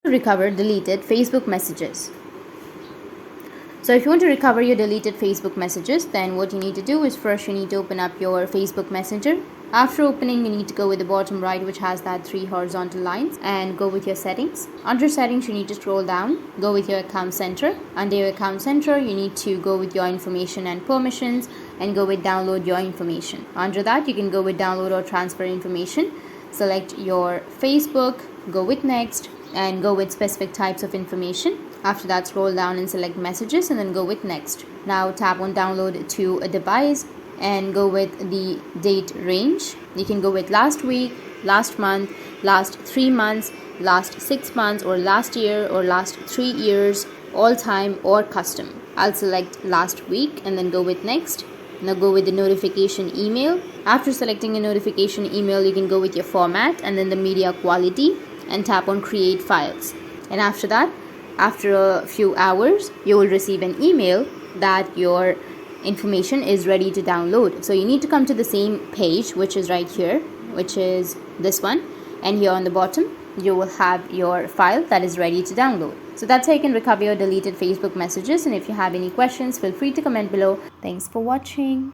Recover deleted Facebook messages. So if you want to recover your deleted Facebook messages, then what you need to do is first you need to open up your Facebook Messenger. After opening, you need to go with the bottom right, which has that 3 horizontal lines, and go with your settings. Under settings, you need to scroll down, go with your account center. Under your account center, you need to go with your information and permissions and go with download your information. Under that, you can go with download or transfer information. Select your Facebook, go with next, and go with specific types of information. After that, scroll down and select messages and then go with next. Now tap on download to a device and go with the date range. You can go with last week, last month, last 3 months, last 6 months, or last year, or last 3 years, all time, or custom. I'll select last week and then go with next. Now go with the notification email. After selecting a notification email, you can go with your format and then the media quality and tap on create files. And after that, after a few hours, you will receive an email that your information is ready to download. So you need to come to the same page, which is right here, which is this one, and here on the bottom you will have your file that is ready to download. So that's how you can recover your deleted Facebook messages. And if you have any questions, feel free to comment below. Thanks for watching.